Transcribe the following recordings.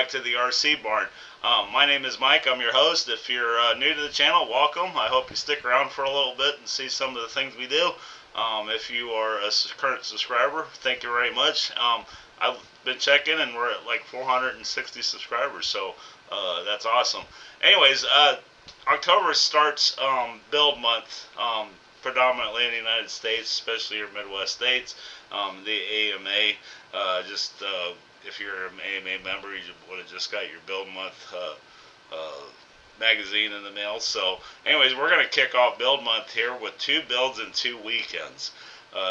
back to the RC Barn. My name is Mike. I'm your host. If you're new to the channel, welcome. I hope you stick around for a little bit and see some of the things we do. If you are a current subscriber, thank you very much. I've been checking and we're at like 460 subscribers, so that's awesome. Anyways, October starts build month, predominantly in the United States, especially your Midwest states. The AMA, if you're an AMA member, you would have just got your build month magazine in the mail. So anyways, we're going to kick off build month here with 2 builds in 2 weekends.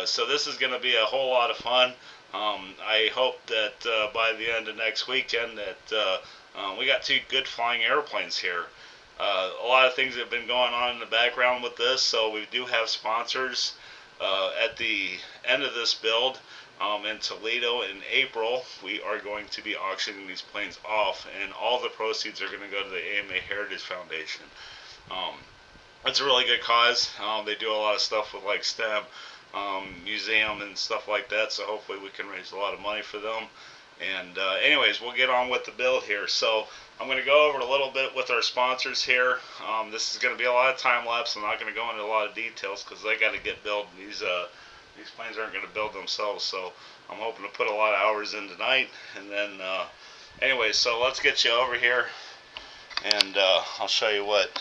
So this is going to be a whole lot of fun. I hope that by the end of next weekend that we got 2 good flying airplanes here. A lot of things have been going on in the background with this, so we do have sponsors. At the end of this build in Toledo in April, we are going to be auctioning these planes off, and all the proceeds are going to go to the AMA Heritage Foundation. It's a really good cause. They do a lot of stuff with like STEM, museum and stuff like that, so hopefully we can raise a lot of money for them. And anyways, we'll get on with the build here. So I'm going to go over a little bit with our sponsors here. This is going to be a lot of time lapse. I'm not going to go into a lot of details because they got to get built. These planes aren't going to build themselves, so I'm hoping to put a lot of hours in tonight. And then anyways, so let's get you over here and I'll show you what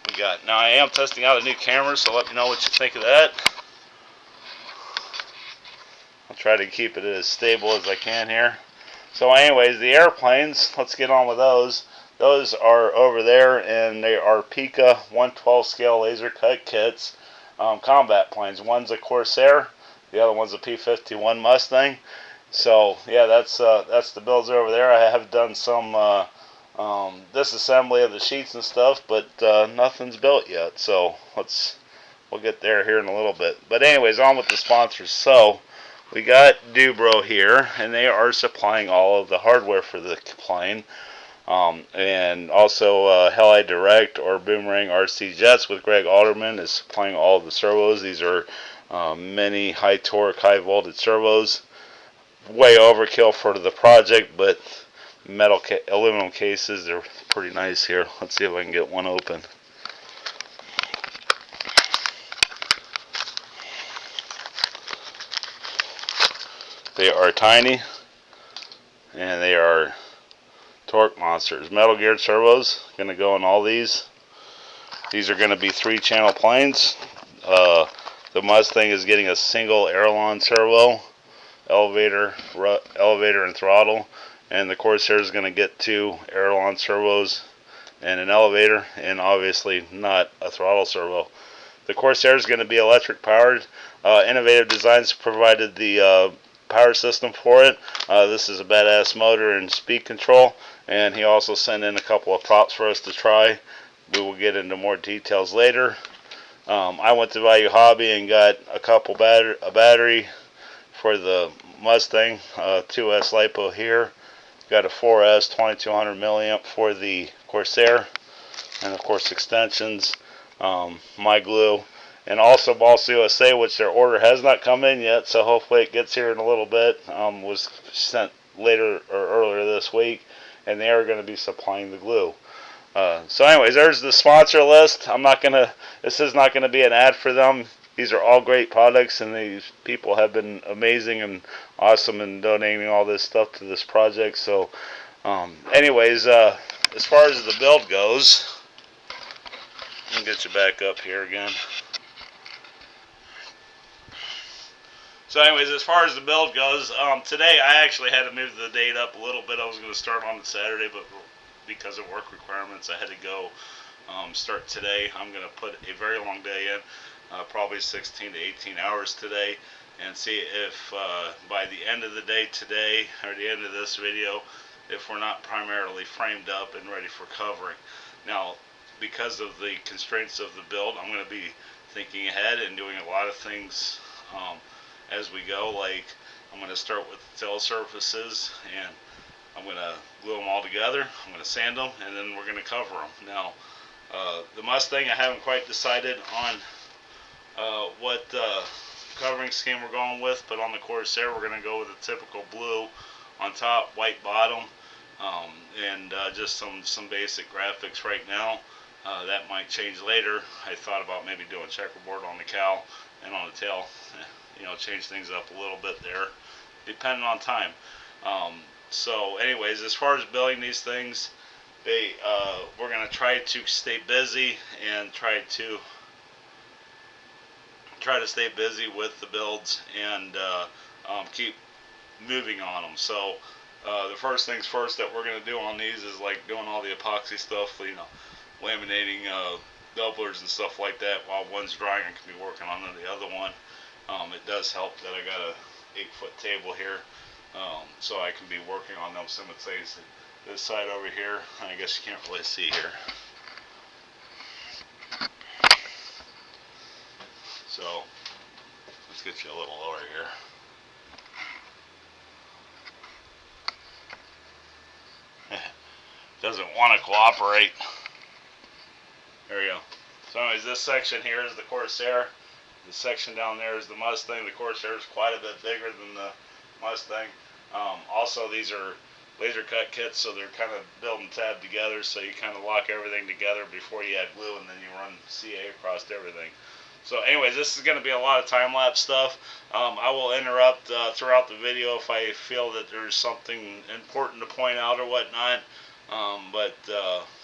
we got. Now I am testing out a new camera, so let me know what you think of that. I'll try to keep it as stable as I can here. So anyways, the airplanes, let's get on with those. Those are over there, and they are pica 1/12 scale laser cut kits, combat planes. One's a Corsair, the other one's a P51 Mustang. So yeah, that's the builds over there. I have done some disassembly of the sheets and stuff, but nothing's built yet. So we'll get there here in a little bit. But anyways, on with the sponsors. So we got Dubro here, and they are supplying all of the hardware for the plane. And also Heli Direct or Boomerang RC Jets with Greg Alderman is supplying all of the servos. These are many high torque, high voltage servos. Way overkill for the project, but aluminum cases, they're pretty nice here. Let's see if I can get one open. They are tiny, and they are torque monsters. Metal geared servos, going to go in all these. These are going to be 3-channel planes. The Mustang is getting a single aileron servo, elevator and throttle, and the Corsair is going to get 2 aileron servos and an elevator, and obviously not a throttle servo. The Corsair is going to be electric powered. Innovative Designs provided the power system for it. This is a badass motor and speed control, and he also sent in a couple of props for us to try. We will get into more details later. I went to Value Hobby and got a battery for the Mustang, 2S LiPo here. Got a 4S 2200 milliamp for the Corsair, and of course extensions, my glue. And also Balsa USA, which their order has not come in yet, so hopefully it gets here in a little bit. Was sent later or earlier this week, and they are going to be supplying the glue. So anyways, there's the sponsor list. This is not going to be an ad for them. These are all great products, and these people have been amazing and awesome in donating all this stuff to this project. So anyways, as far as the build goes, let me get you back up here again. So anyways, as far as the build goes, today I actually had to move the date up a little bit. I was going to start on Saturday, but because of work requirements, I had to go start today. I'm going to put a very long day in, probably 16 to 18 hours today, and see if by the end of the day today, or the end of this video, if we're not primarily framed up and ready for covering. Now, because of the constraints of the build, I'm going to be thinking ahead and doing a lot of things as we go. Like, I'm going to start with the tail surfaces, and I'm going to glue them all together. I'm going to sand them, and then we're going to cover them. Now, the Mustang, I haven't quite decided on what covering scheme we're going with, but on the Corsair, we're going to go with a typical blue on top, white bottom, and just some basic graphics right now. That might change later. I thought about maybe doing checkerboard on the cowl and on the tail. You know, change things up a little bit there, depending on time. Um, so, anyways, as far as building these things, we're gonna try to stay busy and try to stay busy with the builds and keep moving on them. So the first things first that we're going to do on these is like doing all the epoxy stuff, you know, laminating doublers and stuff like that. While one's drying, I can be working on the other one. It does help that I got a 8-foot table here, so I can be working on them simultaneously. This side over here, I guess you can't really see here. So let's get you a little lower here. Doesn't want to cooperate. There we go. So anyways, this section here is the Corsair. The section down there is the Mustang. The Corsair is quite a bit bigger than the Mustang. Also, these are laser cut kits, so they're kind of built and tabbed together, so you kind of lock everything together before you add glue, and then you run CA across everything. So anyways, this is going to be a lot of time-lapse stuff. I will interrupt throughout the video if I feel that there's something important to point out or whatnot.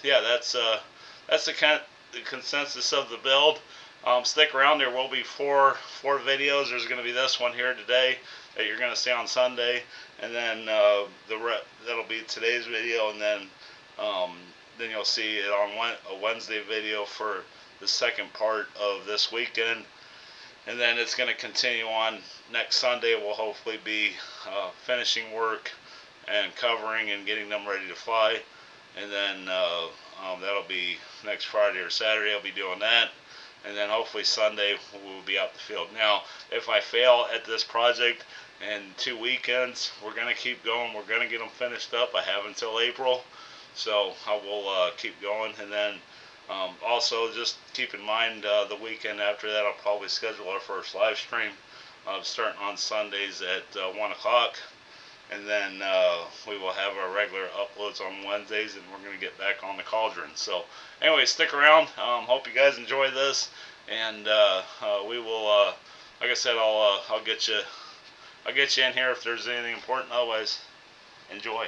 Yeah, that's the consensus of the build. Stick around. There will be four videos. There's going to be this one here today that you're going to see on Sunday, and then that'll be today's video, and then you'll see it on a Wednesday video for the second part of this weekend, and then it's going to continue on next Sunday. Will hopefully be finishing work and covering and getting them ready to fly, and then that'll be next Friday or Saturday. I'll be doing that, and then hopefully Sunday we'll be out the field. Now, if I fail at this project in 2 weekends, we're going to keep going. We're going to get them finished up. I have until April, so I will keep going, and then also, just keep in mind the weekend after that, I'll probably schedule our first live stream starting on Sundays at 1 o'clock. And then we will have our regular uploads on Wednesdays, and we're going to get back on the cauldron. So, anyway, stick around. Hope you guys enjoy this. And we will, like I said, I'll get you in here if there's anything important. Otherwise, enjoy.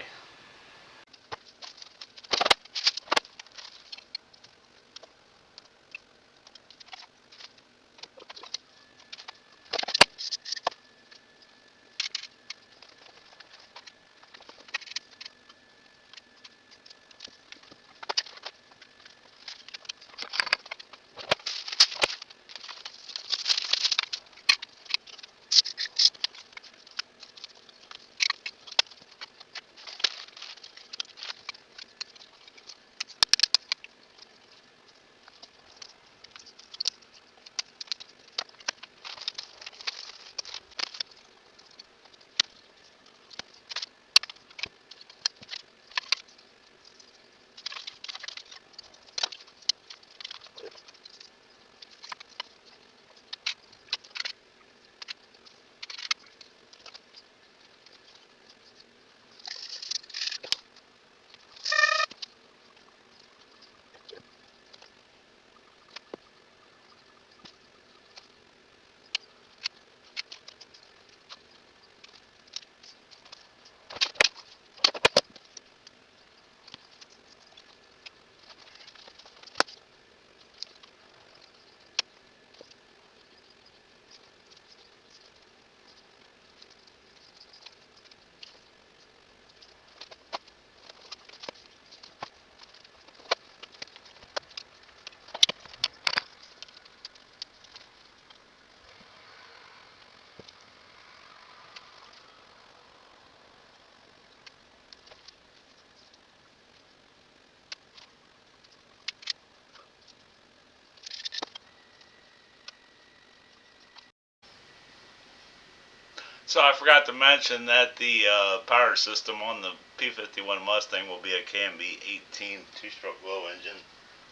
So I forgot to mention that the power system on the P51 Mustang will be a KMB 18 two-stroke glow engine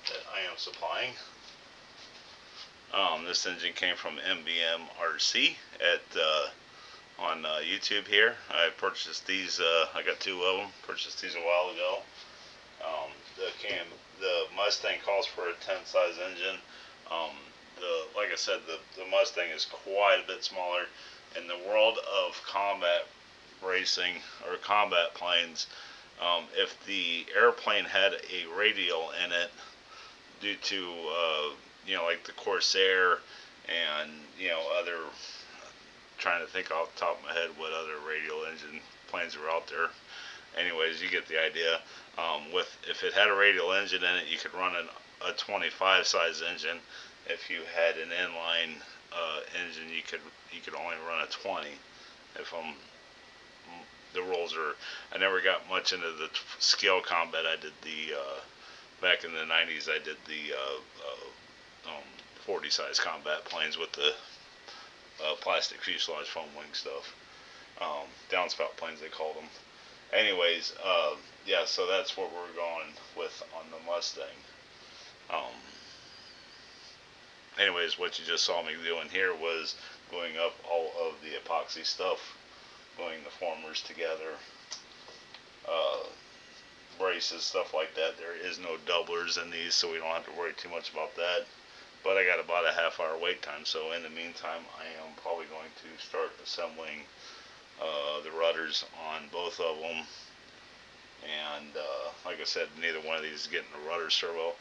that I am supplying. This engine came from MBM RC at on YouTube here. I purchased these. I got two of them. Purchased these a while ago. Um, the Mustang calls for a 10 size engine. Um, like I said, the Mustang is quite a bit smaller. In the world of combat racing or combat planes, if the airplane had a radial in it, due to like the Corsair and other, trying to think off the top of my head what other radial engine planes were out there. Anyways, you get the idea. With if it had a radial engine in it, you could run a 25 size engine. If you had an inline engine, you could only run a 20. If the rules are, I never got much into the scale combat. I did the back in the 90s. I did the 40 size combat planes with the plastic fuselage foam wing stuff. Downspout planes they called them. Anyways, yeah, so that's what we're going with on the Mustang. Um, Anyways, what you just saw me doing here was gluing up all of the epoxy stuff, gluing the formers together, uh, braces, stuff like that. There is no doublers in these, so we don't have to worry too much about that. But I got about a half-hour wait time, so in the meantime, I am probably going to start assembling the rudders on both of them. And like I said, neither one of these is getting a rudder servo.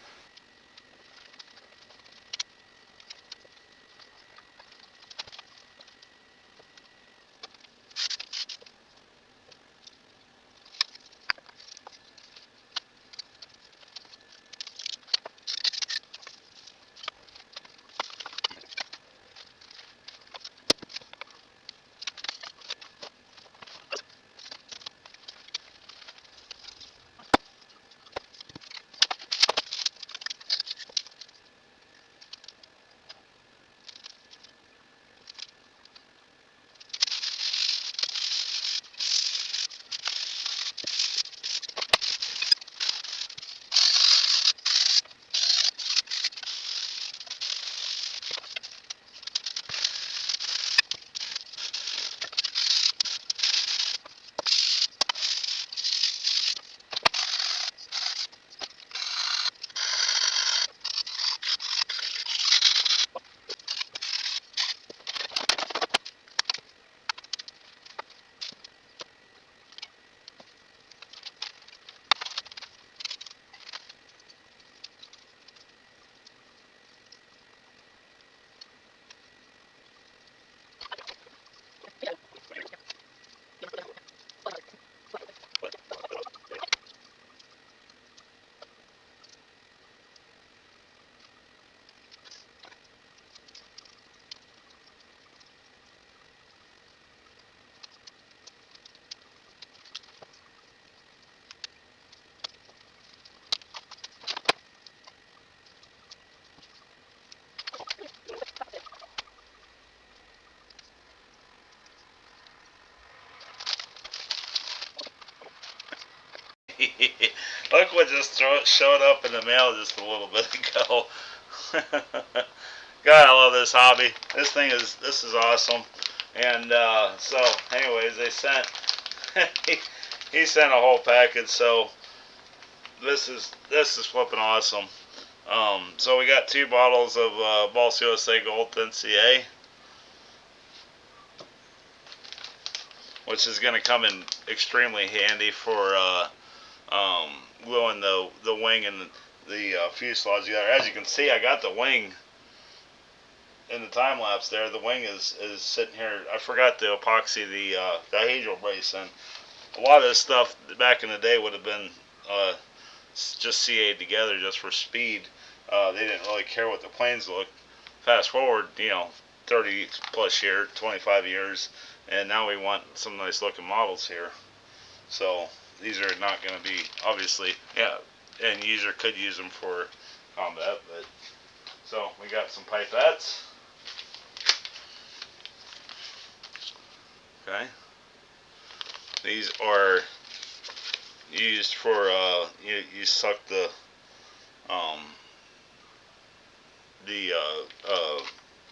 Look what just showed up in the mail just a little bit ago. God, I love this hobby. This is awesome. And so, anyways, they sent he sent a whole package. So this is flipping awesome. So we got two bottles of Boss USA Gold NCA, which is going to come in extremely handy for gluing the wing and the fuselage together. As you can see, I got the wing in the time lapse there. The wing is sitting here. I forgot to epoxy the dihedral brace in. A lot of this stuff back in the day would have been just CA'd together just for speed. They didn't really care what the planes looked. Fast forward, 30 plus years, 25 years, and now we want some nice looking models here. So these are not going to be, obviously, yeah, and user could use them for combat, but so we got some pipettes. Okay, these are used for you suck the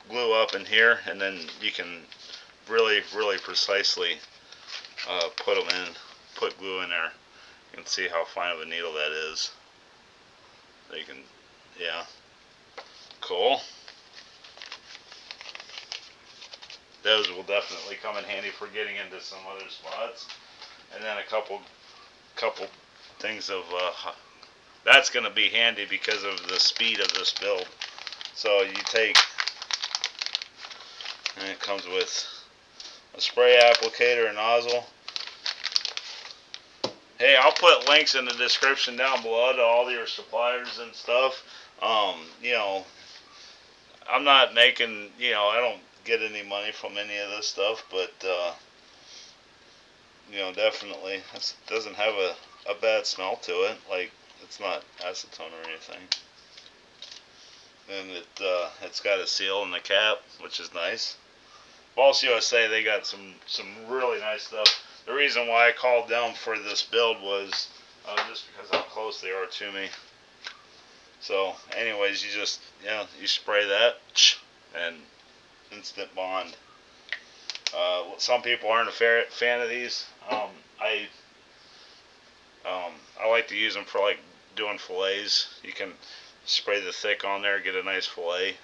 glue up in here, and then you can really precisely put them in, put glue in there. You can see how fine of a needle that is. So you can, yeah, cool. Those will definitely come in handy for getting into some other spots. And then a couple things of that's going to be handy because of the speed of this build. So you take, and it comes with a spray applicator and nozzle. Hey, I'll put links in the description down below to all your suppliers and stuff. You know, I'm not making, you know, I don't get any money from any of this stuff, but you know, definitely it doesn't have a bad smell to it. Like, it's not acetone or anything. And it's got a seal in the cap, which is nice. Boss USA, they got some really nice stuff. The reason why I called them for this build was just because how close they are to me. So, anyways, you just, yeah, you spray that, and instant bond. Some people aren't a fan of these. I like to use them for like doing fillets. You can spray the thick on there, get a nice fillet,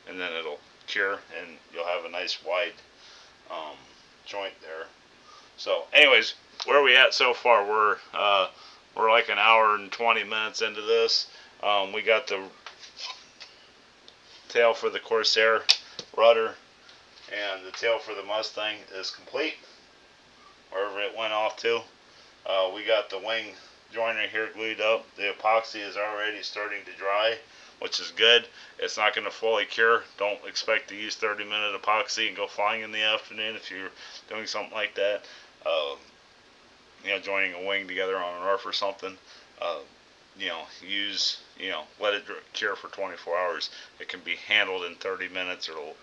and then it'll cure, and you'll have a nice wide joint there. So, anyways, where are we at so far? We're like an hour and 20 minutes into this. We got the tail for the Corsair rudder, and the tail for the Mustang is complete, wherever it went off to. We got the wing joiner here glued up. The epoxy is already starting to dry, which is good. It's not going to fully cure. Don't expect to use 30-minute epoxy and go flying in the afternoon if you're doing something like that. You know, joining a wing together on an ARF or something. You know, let it cure for 24 hours. It can be handled in 30 minutes or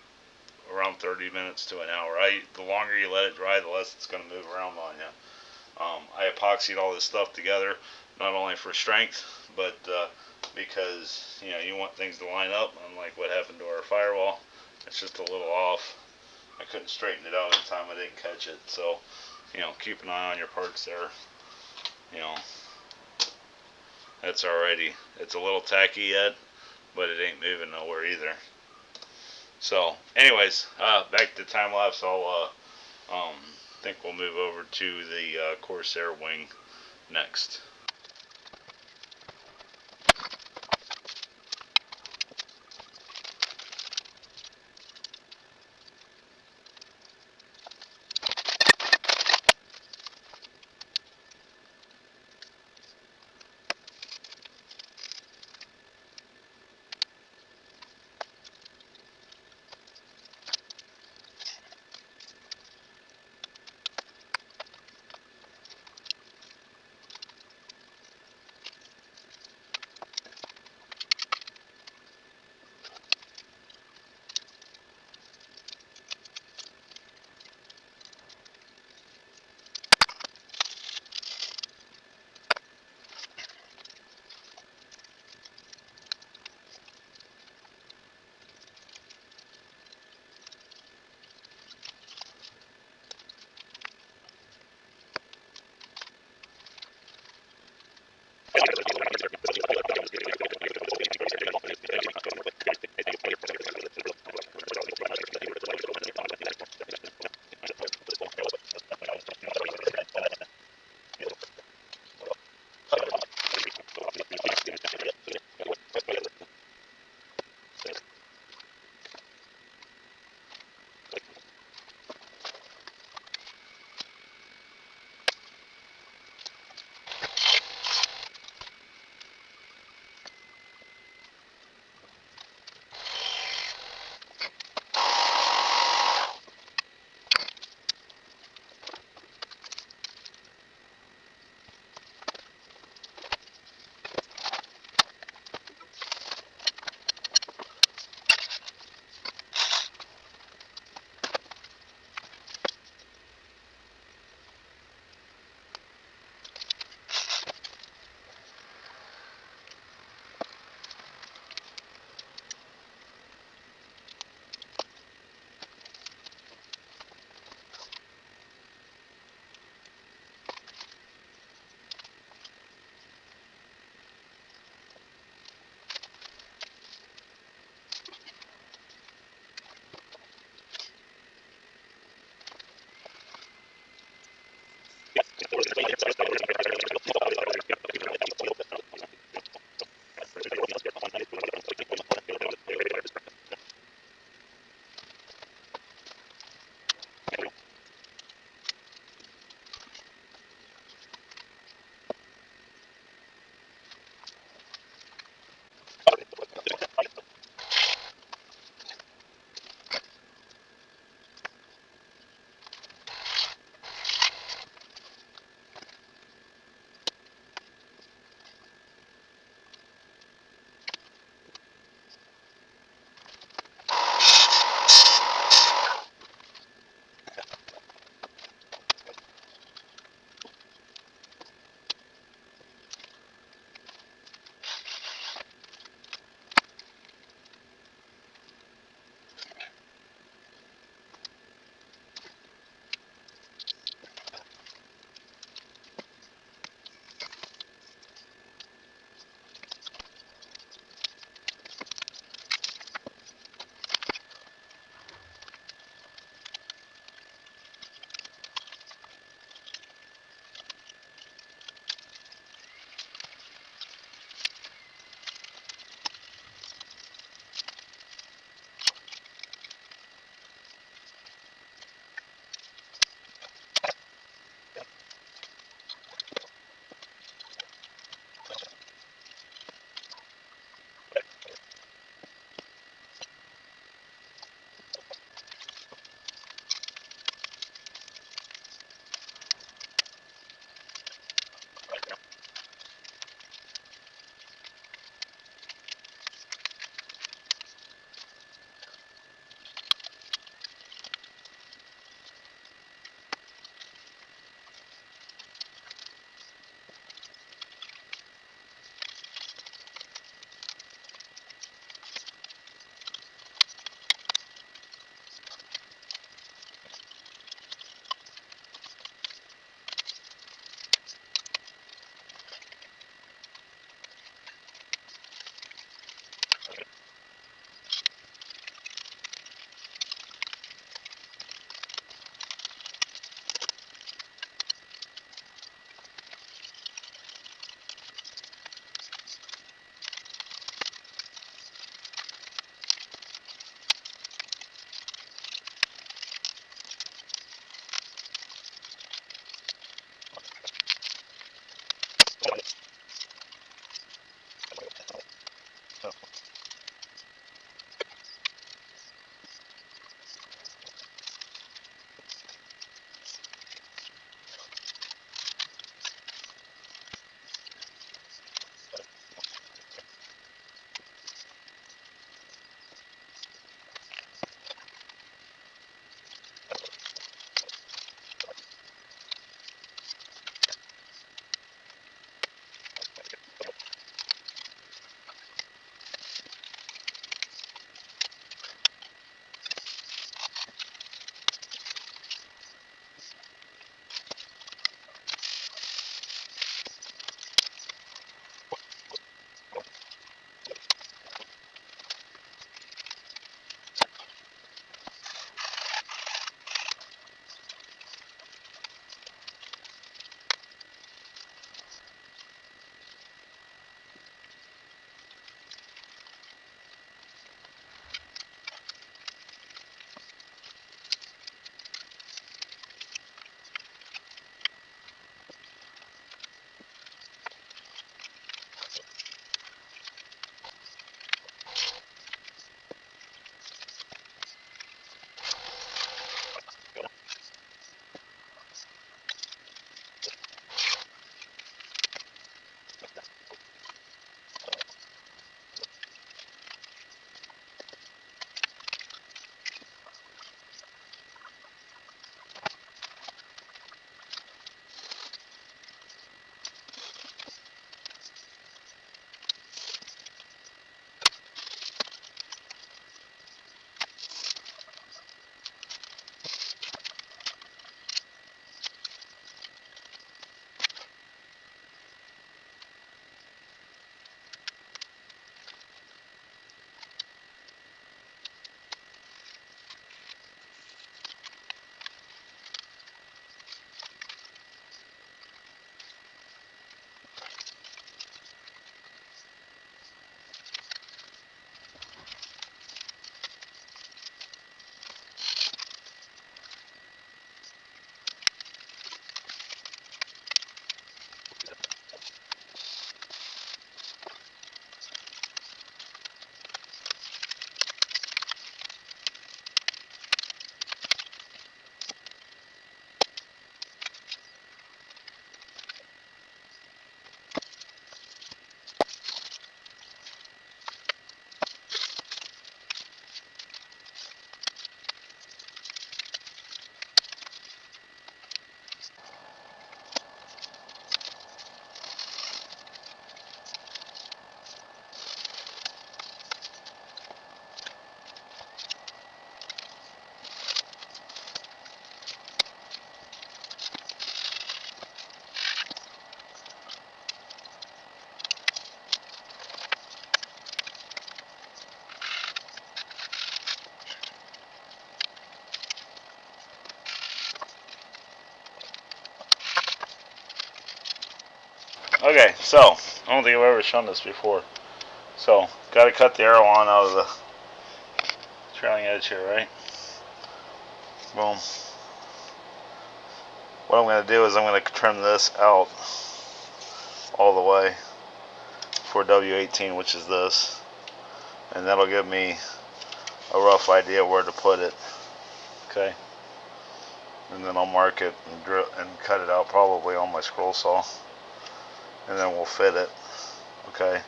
around 30 minutes to an hour. The longer you let it dry, the less it's going to move around on you. I epoxied all this stuff together, not only for strength, but because, you know, you want things to line up, unlike what happened to our firewall. It's just a little off. I couldn't straighten it out in time. I didn't catch it. So, you know, keep an eye on your parts there. You know, it's a little tacky yet, but it ain't moving nowhere either. So, anyways, back to time lapse. I'll think we'll move over to the Corsair wing next. Okay, so I don't think I've ever shown this before. So got to cut the arrow on out of the trailing edge here, right? Boom. What I'm going to do is I'm going to trim this out all the way for W18, which is this, and that'll give me a rough idea where to put it. Okay, and then I'll mark it and drill and cut it out probably on my scroll saw, and then we'll fit it. Okay,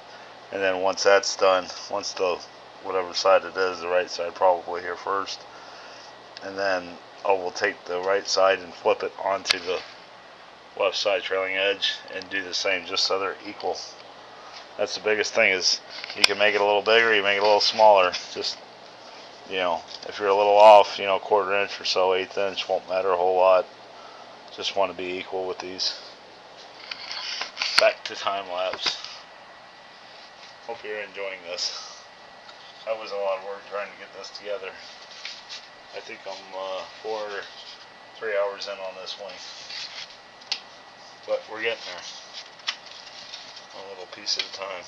and then once that's done, once the whatever side it is, the right side probably here first, and then I will take the right side and flip it onto the left side trailing edge and do the same, just so they're equal. That's the biggest thing, is you can make it a little bigger, you make it a little smaller. Just, you know, if you're a little off, you know, 1/4 inch or so, 1/8 inch, won't matter a whole lot. Just want to be equal with these. Back to time lapse. Hope you're enjoying this. That was a lot of work trying to get this together. I think I'm 3 hours in on this one, but we're getting there. A little piece at a time.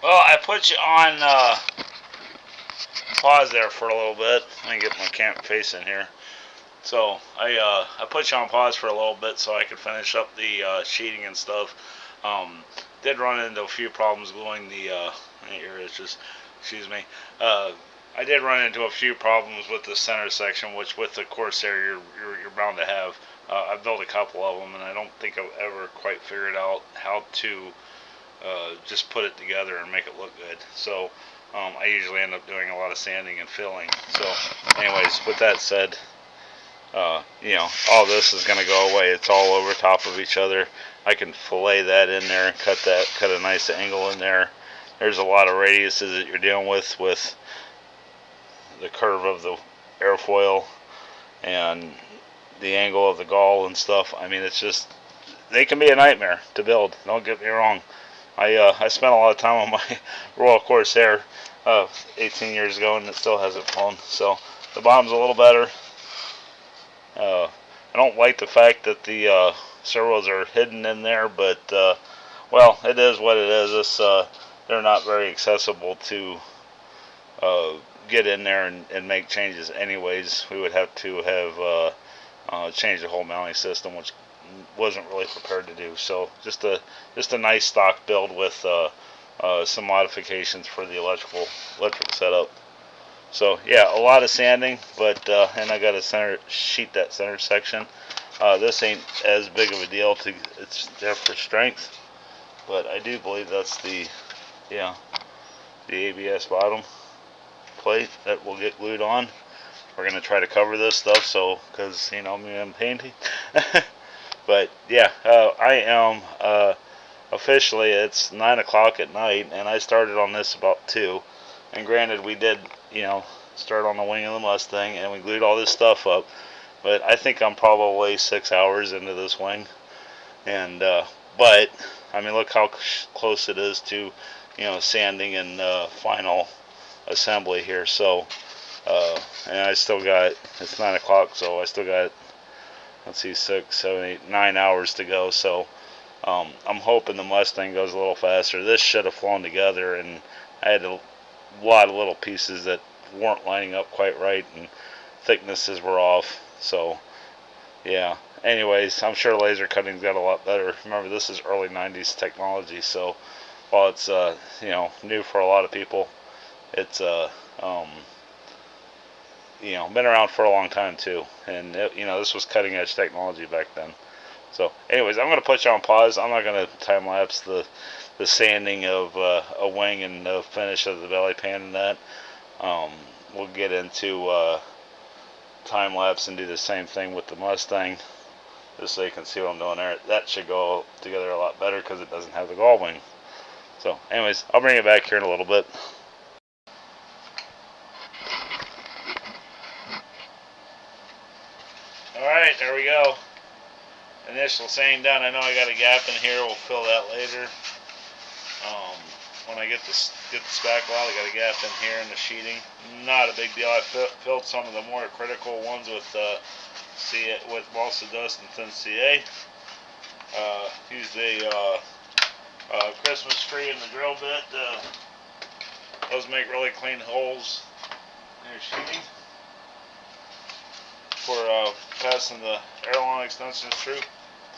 Well, I put you on pause there for a little bit. Let me get my camera face in here. So I put you on pause for a little bit so I could finish up the sheeting and stuff. Did run into a few problems gluing the here it's just, excuse me. I did run into a few problems with the center section, which with the Corsair you're bound to have. I've built a couple of them, and I don't think I've ever quite figured out how to just put it together and make it look good. So I usually end up doing a lot of sanding and filling. So anyways, with that said, you know, all this is going to go away. It's all over top of each other. I can fillet that in there and cut a nice angle in there, there's a lot of radiuses that you're dealing with the curve of the airfoil and the angle of the gall and stuff. I mean, it's just, they can be a nightmare to build. Don't get me wrong. I spent a lot of time on my Royal Corsair 18 years ago, and it still hasn't flown. So the bottom's a little better. I don't like the fact that the servos are hidden in there, but well, it is what it is. They're not very accessible to get in there and make changes anyways. We would have to have changed the whole mounting system, which wasn't really prepared to do. So just a nice stock build with some modifications for the electric setup. So yeah, a lot of sanding, but and I got to sheet that center section. This ain't as big of a deal. It's there for strength, but I do believe that's the ABS bottom plate that will get glued on. We're gonna try to cover this stuff, so because me, I'm painting. But yeah, I am officially, it's 9 o'clock at night, and I started on this about 2. And granted, we did start on the wing of the Mustang, and we glued all this stuff up. But I think I'm probably 6 hours into this wing, and but I mean, look how close it is to sanding and final assembly here. So and I still got, it's 9 o'clock, so I still got, let's see, 6, 7, 8, 9 hours to go. So I'm hoping the Mustang goes a little faster. This should have flown together, and I had a lot of little pieces that weren't lining up quite right, and thicknesses were off. So yeah, anyways, I'm sure laser cutting's got a lot better. Remember, this is early 90s technology, so while it's new for a lot of people, it's been around for a long time too, and this was cutting edge technology back then. So anyways, I'm going to put you on pause. I'm not going to time lapse the sanding of a wing and the finish of the belly pan and that. We'll get into time lapse and do the same thing with the Mustang, just so you can see what I'm doing there. That should go together a lot better because it doesn't have the gull wing. So anyways, I'll bring it back here in a little bit. Alright, there we go. Initial sanding done. I know I got a gap in here. We'll fill that later. When I get the spackle out, I got a gap in here in the sheeting. Not a big deal. I filled some of the more critical ones with with balsa dust and thin CA. Used a Christmas tree in the drill bit. Those make really clean holes in your sheeting for passing the airline extensions through.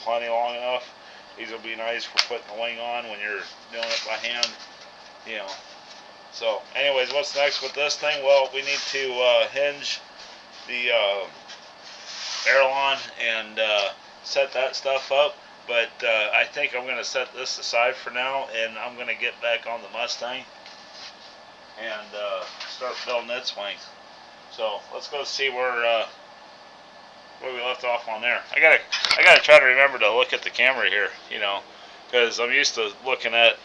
Plenty long enough. These will be nice for putting the wing on when you're doing it by hand. So anyways, what's next with this thing? Well, we need to hinge the aileron and set that stuff up. But I think I'm going to set this aside for now, and I'm going to get back on the Mustang and start building its wing. So let's go see where we left off on there. I gotta try to remember to look at the camera here, because I'm used to looking at,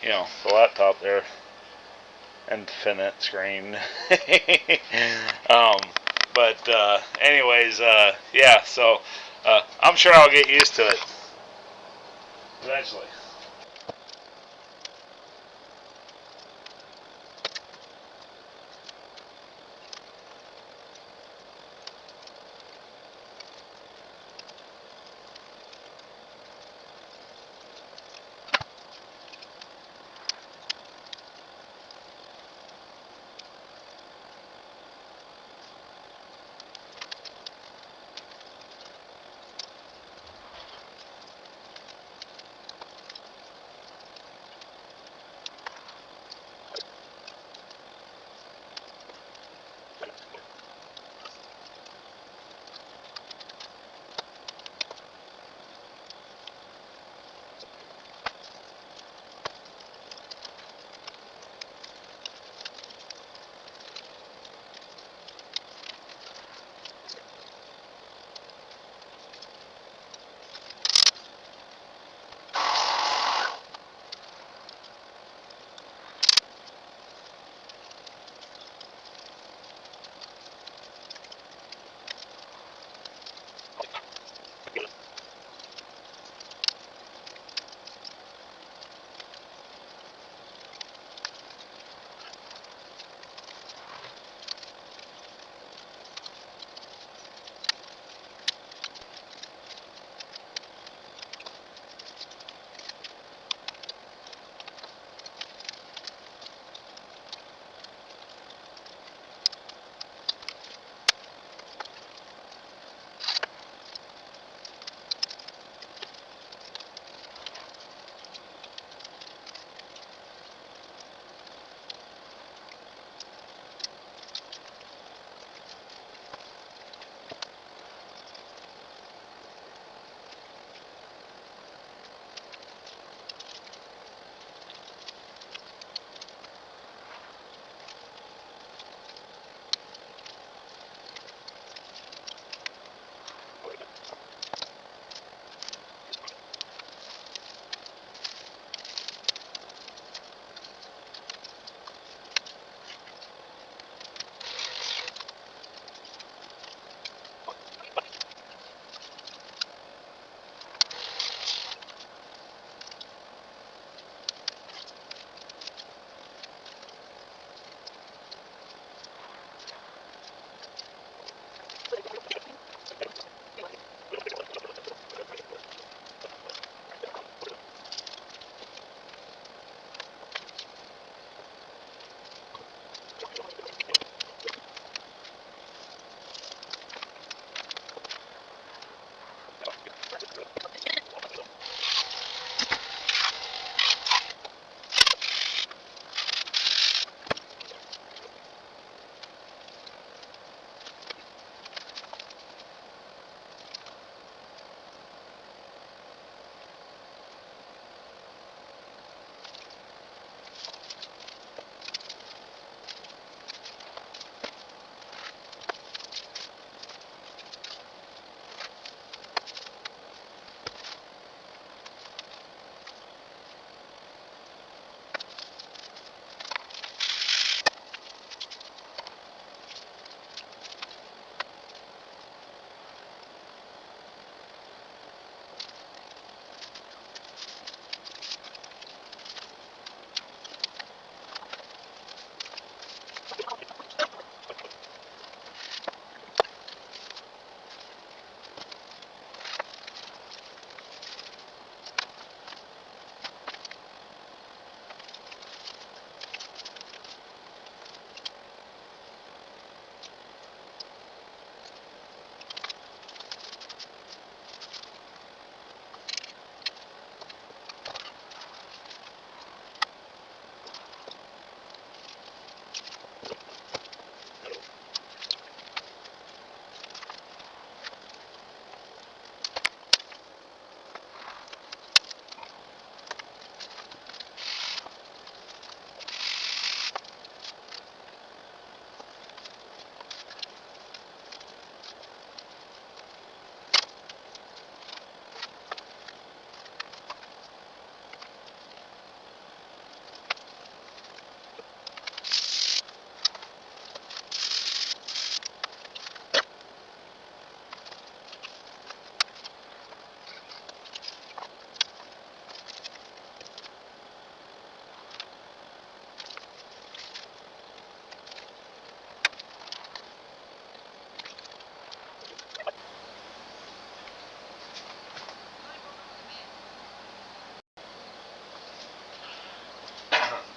the laptop there, infinite screen. But anyways, yeah. So I'm sure I'll get used to it eventually.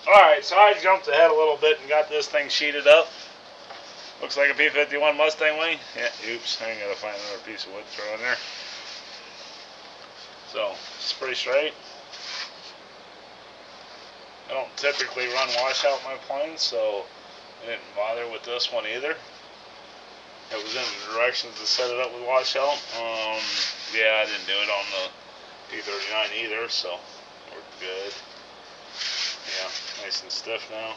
Alright, so I jumped ahead a little bit and got this thing sheeted up. Looks like a P51 Mustang wing. Yeah, oops, I gotta find another piece of wood to throw in there. So, it's pretty straight. I don't typically run washout in my planes, so I didn't bother with this one either. It was in the directions to set it up with washout. Yeah, I didn't do it on the P39 either, so we're good. Yeah, nice and stiff now.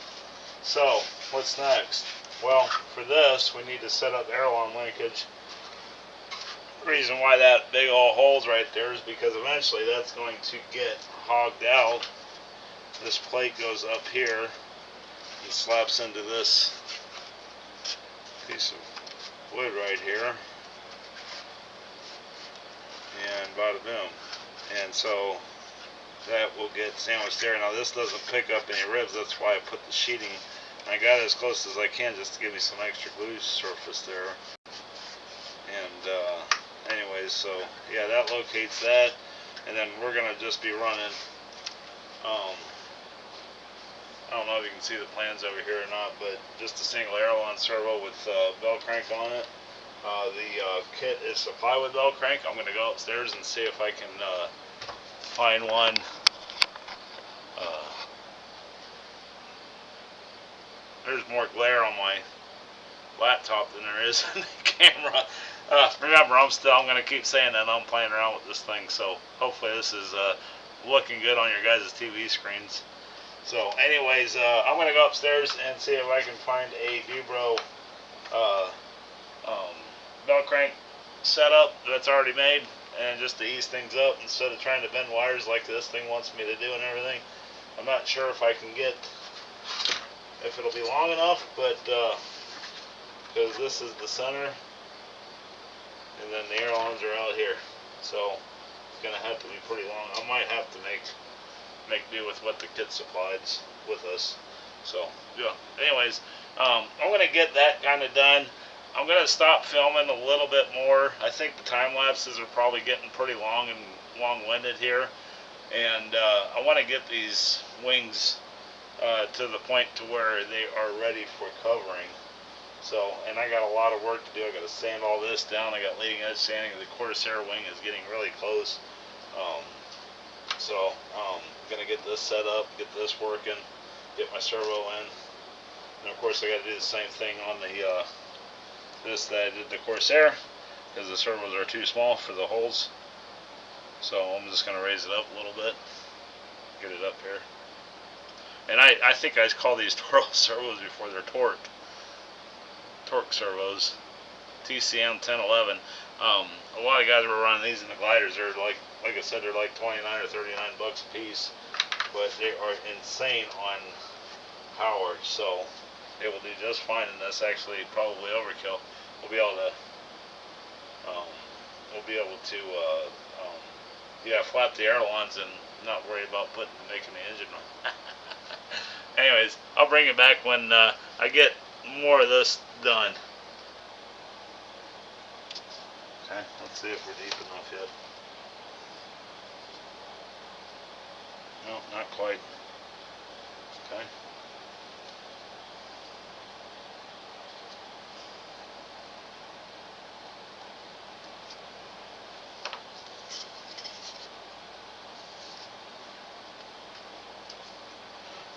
So, what's next? Well, for this, we need to set up the aileron linkage. The reason why that big old hole's right there is because eventually that's going to get hogged out. This plate goes up here and slaps into this piece of wood right here, and bada boom. And so that will get sandwiched there. Now this doesn't pick up any ribs, that's why I put the sheeting. I got it as close as I can just to give me some extra glue surface there. And anyways, so yeah, that locates that, and then we're gonna just be running. I don't know if you can see the plans over here or not, but just a single aileron servo with bell crank on it. The kit is supplied with bell crank. I'm gonna go upstairs and see if I can find one. There's more glare on my laptop than there is in the camera. Remember, I'm going to keep saying that I'm playing around with this thing, so hopefully this is looking good on your guys' TV screens. So anyways, I'm going to go upstairs and see if I can find a Dubro bell crank setup that's already made, and just to ease things up instead of trying to bend wires like this thing wants me to do and everything. I'm not sure if I can get, if it'll be long enough, but because this is the center, and then the ailerons are out here, so it's gonna have to be pretty long. I might have to make do with what the kit supplies with us. So yeah. Anyways, I'm gonna get that kind of done. I'm gonna stop filming a little bit more. I think the time lapses are probably getting pretty long and long-winded here, and I want to get these wings to the point to where they are ready for covering. So, and I got a lot of work to do. I got to sand all this down. I got leading edge sanding. The Corsair wing is getting really close. So, gonna get this set up, get this working, get my servo in, and of course I got to do the same thing on the this that I did the Corsair, because the servos are too small for the holes. So I'm just gonna raise it up a little bit, get it up here. And I think I call these Toro servos before they're torque servos, TCM 1011. A lot of guys were running these in the gliders. They're like I said, they're like 29 or 39 bucks a piece, but they are insane on power. So they will do just fine, and that's actually probably overkill. We'll be able to yeah, flap the ailerons and not worry about making the engine run. Anyways, I'll bring it back when I get more of this done. Okay, let's see if we're deep enough yet. No, not quite. Okay.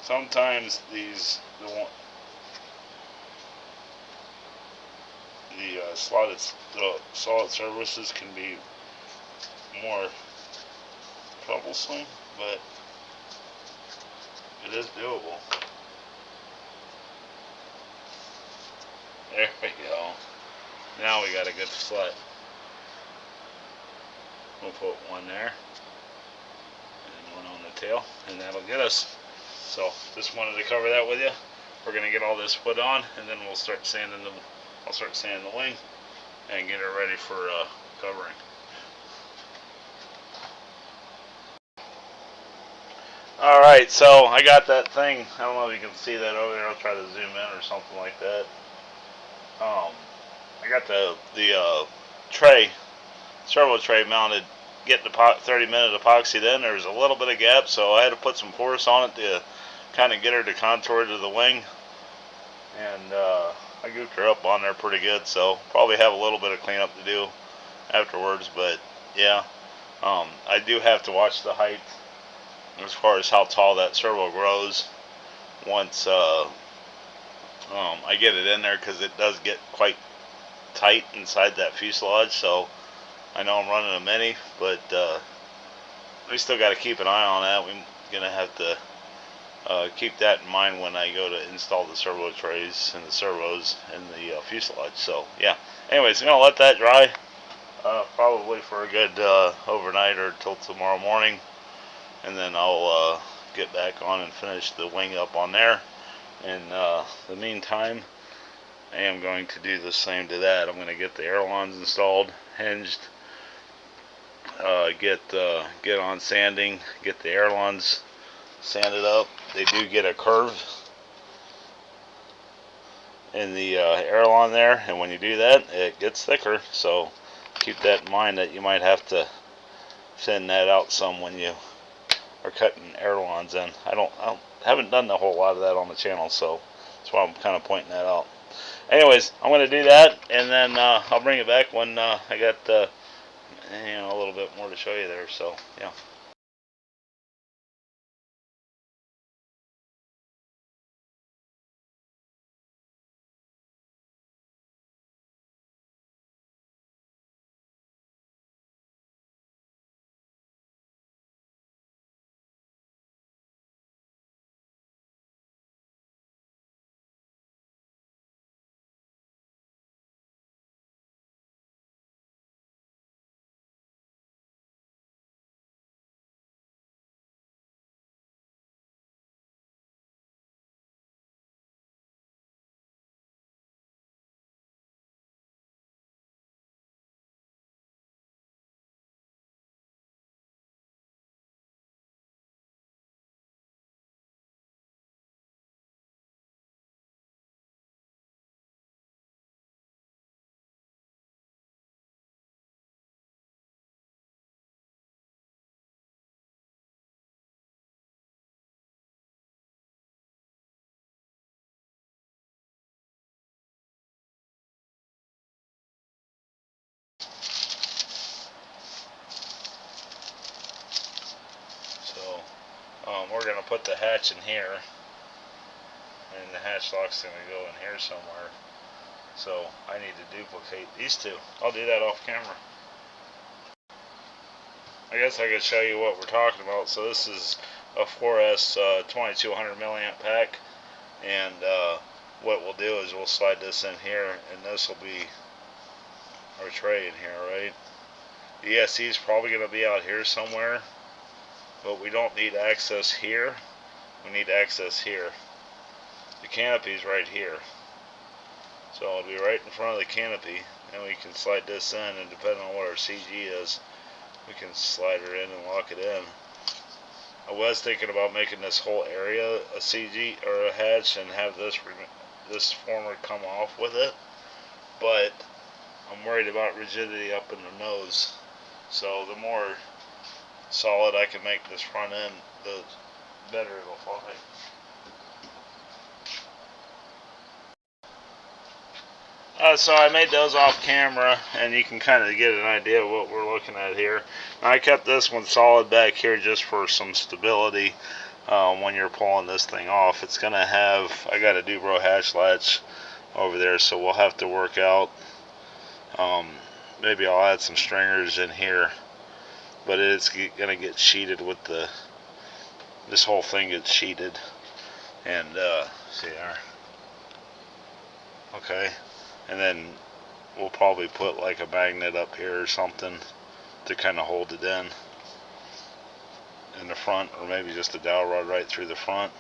Sometimes the solid surfaces can be more troublesome, but it is doable. There we go. Now we got a good slut. We'll put one there, and one on the tail, and that'll get us. So just wanted to cover that with you. We're gonna get all this put on, and then we'll start sanding the. I'll start sanding the wing and get it ready for covering. Alright, so I got that thing. I don't know if you can see that over there. I'll try to zoom in or something like that. I got the tray, servo tray mounted, getting the 30-minute epoxy. Then there's a little bit of gap, so I had to put some porous on it to kind of get her to contour to the wing, and I gooped her up on there pretty good, so probably have a little bit of cleanup to do afterwards. But yeah, I do have to watch the height as far as how tall that servo grows once I get it in there, because it does get quite tight inside that fuselage. So I know I'm running a mini, but we still got to keep an eye on that. We're gonna have to keep that in mind when I go to install the servo trays and the servos in the fuselage. So yeah, anyways, I'm gonna let that dry probably for a good overnight or till tomorrow morning, and then I'll get back on and finish the wing up on there. In the meantime, I am going to do the same to that. I'm going to get the ailerons installed, hinged, get on sanding, get the ailerons sanded up. They do get a curve in the aileron there, and when you do that, it gets thicker. So keep that in mind, that you might have to thin that out some when you are cutting ailerons in. I haven't done a whole lot of that on the channel, so that's why I'm kind of pointing that out. Anyways, I'm going to do that, and then I'll bring it back when I got a little bit more to show you there. So yeah. So we're going to put the hatch in here, and the hatch lock's going to go in here somewhere. So I need to duplicate these two. I'll do that off camera. I guess I could show you what we're talking about. So this is a 4S 2200 milliamp pack, and what we'll do is we'll slide this in here, and this will be our tray in here, right? The ESC is probably going to be out here somewhere, but we don't need access here. We need access here. The canopy's right here, so it'll be right in front of the canopy, and we can slide this in, and depending on what our CG is, we can slide her in and lock it in. I was thinking about making this whole area a CG or a hatch and have this former come off with it, but I'm worried about rigidity up in the nose. So the more solid I can make this front end, the better it'll fly. So I made those off camera, and you can kind of get an idea of what we're looking at here. I kept this one solid back here just for some stability when you're pulling this thing off. It's going to have, I got a Dubro hatch latch over there, so we'll have to work out. Maybe I'll add some stringers in here, but it's going to get sheeted with this whole thing gets sheeted. And see there. Okay. And then we'll probably put like a magnet up here or something to kind of hold it in the front, or maybe just a dowel rod right through the front.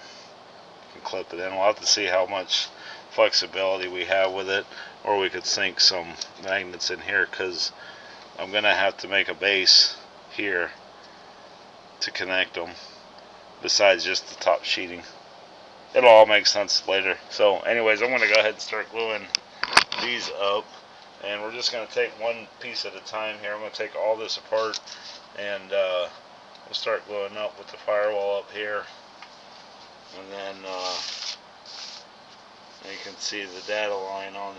You can clip it in. We'll have to see how much flexibility we have with it, or we could sink some magnets in here, because I'm going to have to make a base here to connect them besides just the top sheeting. It'll all make sense later. So anyways, I'm going to go ahead and start gluing these up, and we're just going to take one piece at a time here. I'm going to take all this apart, and we'll start gluing up with the firewall up here, And then you can see the data line on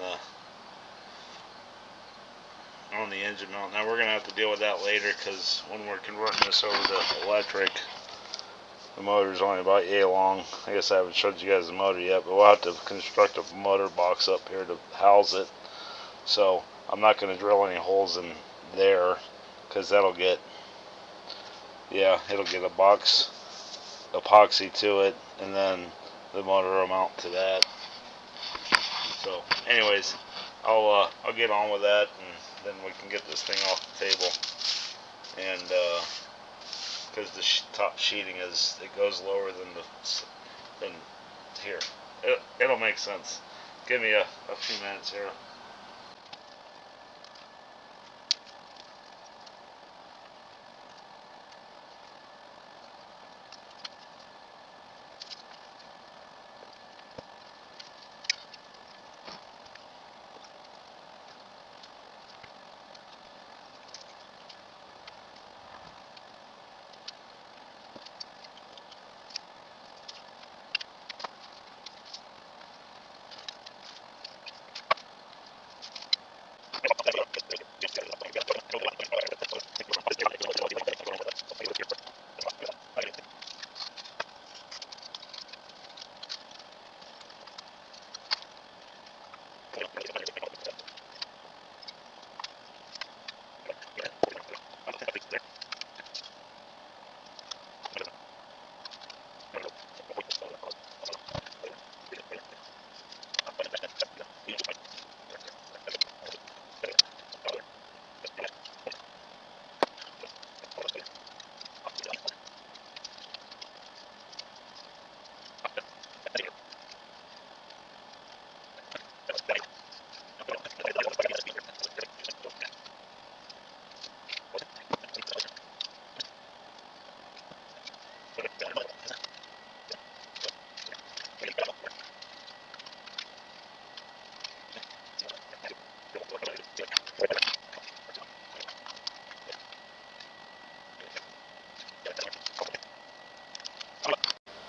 the engine mount. Now we're going to have to deal with that later, because when we're converting this over to electric, the motor's only about yay long. I guess I haven't showed you guys the motor yet, but we'll have to construct a motor box up here to house it. So I'm not going to drill any holes in there, because that'll get, yeah, it'll get a box epoxy to it, and then the motor will mount to that. So anyways, I'll get on with that, and then we can get this thing off the table. And because the top sheeting it goes lower than here. It'll make sense. Give me a few minutes here.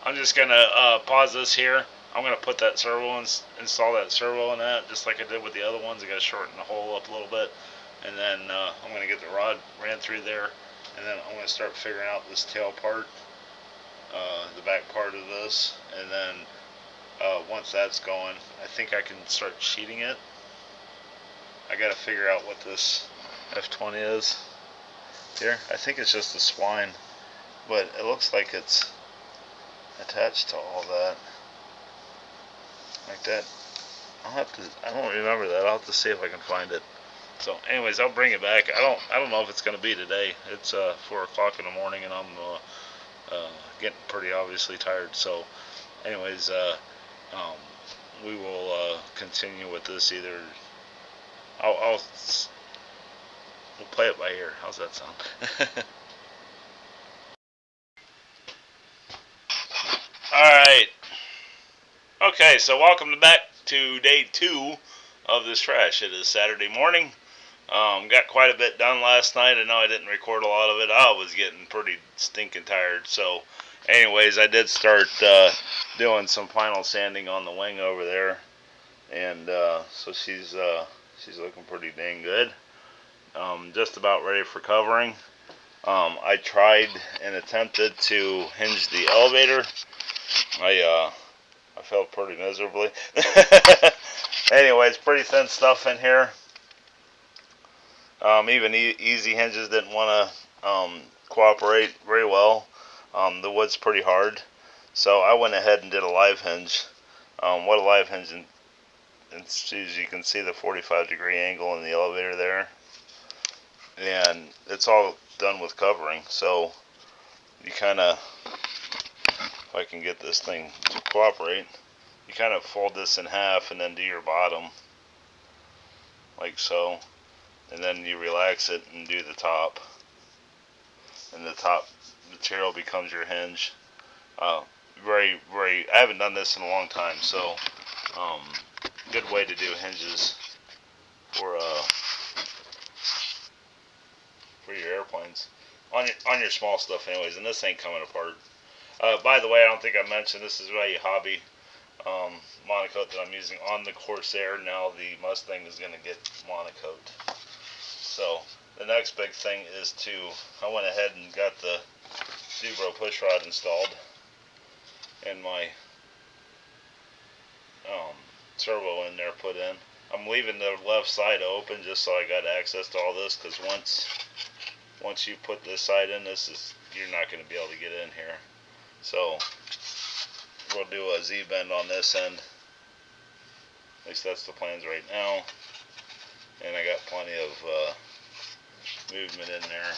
I'm just gonna pause this here. I'm gonna put that servo install that servo in that, just like I did with the other ones. I gotta shorten the hole up a little bit, and then I'm gonna get the rod ran through there, and then I'm gonna start figuring out this tail part, the back part of this, and then once that's going, I think I can start sheeting it. I gotta figure out what this F20 is here. I think it's just the spline, but it looks like it's attached to all that, like that. I don't remember that. I'll have to see if I can find it. So anyways, I'll bring it back. I don't know if it's going to be today. It's 4 o'clock in the morning, and I'm getting pretty obviously tired. So anyways, we will continue with this either. We'll play it by ear. How's that sound? Alright. Okay, so welcome back to day 2 of this trash. It is Saturday morning. Got quite a bit done last night. I know I didn't record a lot of it. I was getting pretty stinking tired. So anyways, I did start doing some final sanding on the wing over there. And so she's looking pretty dang good. Just about ready for covering. I tried and attempted to hinge the elevator. I failed pretty miserably. Anyways, pretty thin stuff in here. Even easy hinges didn't want to cooperate very well. The wood's pretty hard, so I went ahead and did a live hinge. What a live hinge, as you can see the 45-degree angle in the elevator there, and it's all done with covering. So you kind of, if I can get this thing to cooperate, you kind of fold this in half and then do your bottom like so, and then you relax it and do the top, and the top material becomes your hinge. I haven't done this in a long time, so good way to do hinges for your airplanes on your small stuff anyways. And this ain't coming apart. By the way, I don't think I mentioned this is Value Hobby monocoat that I'm using on the Corsair. Now the Mustang is going to get monocoat. So the next big thing is I went ahead and got the Dubro push rod installed and my servo in there put in. I'm leaving the left side open just so I got access to all this, because once you put this side in, you're not going to be able to get in here. So we'll do a Z-bend on this end. At least that's the plans right now. And I got plenty of movement in there.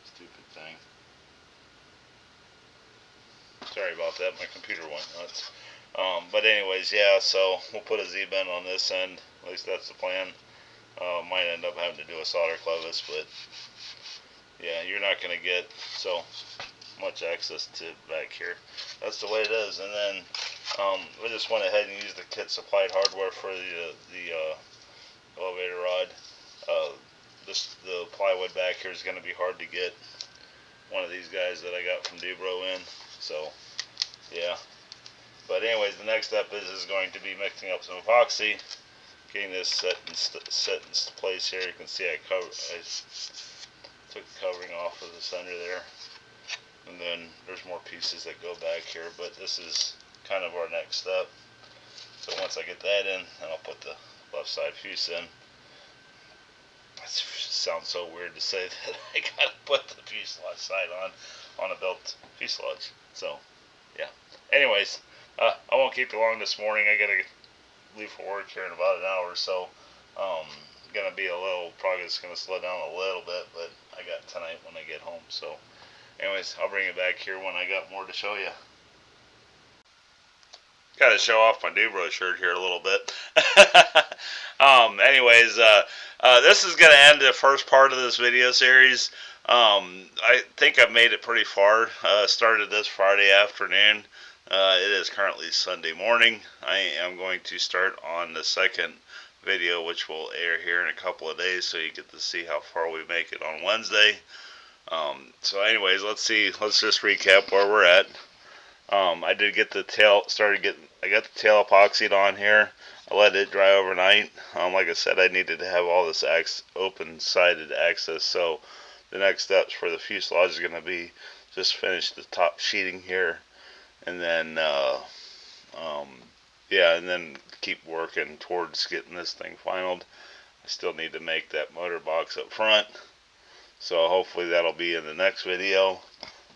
Stupid thing. Sorry about that, my computer went nuts. But anyways, yeah, so we'll put a Z-bend on this end. At least that's the plan. Might end up having to do a solder clevis, but yeah, you're not going to get so much access to back here. That's the way it is. And then we just went ahead and used the kit supplied hardware for the elevator rod. The plywood back here is going to be hard to get one of these guys that I got from Dubro in. So yeah. But anyways, the next step is going to be mixing up some epoxy, getting this set in place here. You can see I took the covering off of this under there, and then there's more pieces that go back here, but this is kind of our next step. So once I get that in, then I'll put the left side fuse in. It sounds so weird to say that I gotta put the fuselage side on a built fuselage. So yeah, anyways, I won't keep you long this morning. I gotta leave for work here in about an hour or so. Gonna be probably just gonna slow down a little bit, but I got tonight when I get home. So anyways, I'll bring it back here when I got more to show you. Got to show off my Dubro shirt here a little bit. Anyways, this is going to end the first part of this video series. I think I've made it pretty far. Started this Friday afternoon. It is currently Sunday morning. I am going to start on the second video, which will air here in a couple of days, so you get to see how far we make it on Wednesday. So anyways, let's just recap where we're at. I did get the tail I got the tail epoxied on here. I let it dry overnight. Like I said, I needed to have all this open-sided access, so the next steps for the fuselage is going to be just finish the top sheeting here, and then yeah, and then keep working towards getting this thing finalized. I still need to make that motor box up front, so hopefully that'll be in the next video.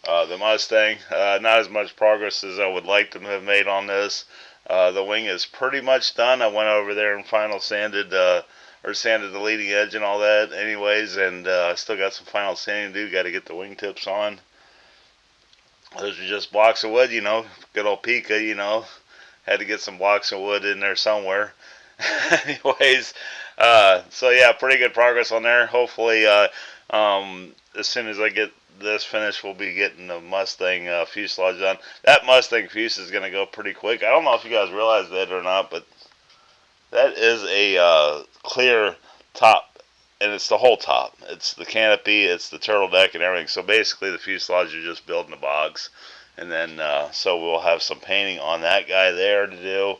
The Mustang, not as much progress as I would like to have made on this. The wing is pretty much done. I went over there and sanded the leading edge and all that anyways, and still got some final sanding to do. Got to get the wing tips on. Those are just blocks of wood, good old pica, had to get some blocks of wood in there somewhere. Anyways, so yeah, pretty good progress on there. Hopefully, as soon as I get this finished, we'll be getting the Mustang fuselage done. That Mustang fuse is going to go pretty quick. I don't know if you guys realize that or not, but that is a clear top, and it's the whole top. It's the canopy, it's the turtle deck, and everything. So basically, the fuselage is just building the box, and then so we'll have some painting on that guy there to do.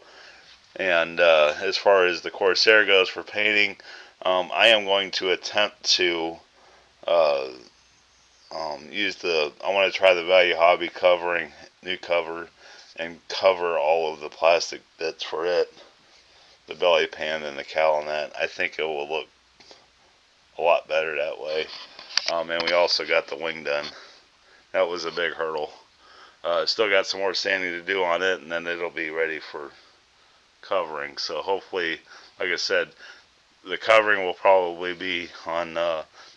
And as far as the Corsair goes for painting, I am going to attempt to I want to try the Value Hobby new cover, and cover all of the plastic bits for it, the belly pan and the cowl and that. I think it will look a lot better that way. And we also got the wing done. That was a big hurdle. Still got some more sanding to do on it, and then it'll be ready for covering. So hopefully, like I said, the covering will probably be on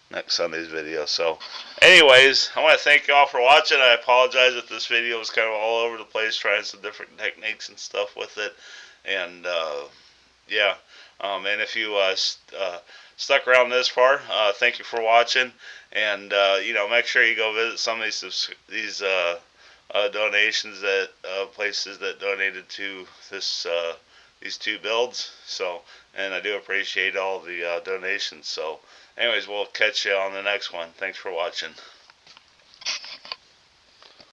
next Sunday's video. So anyways, I want to thank y'all for watching. I apologize if this video was kind of all over the place, trying some different techniques and stuff with it. And yeah, and if you stuck around this far, thank you for watching. And make sure you go visit some of these donations that places that donated to these two builds. So, and I do appreciate all the donations. So Anyways, we'll catch you on the next one. Thanks for watching.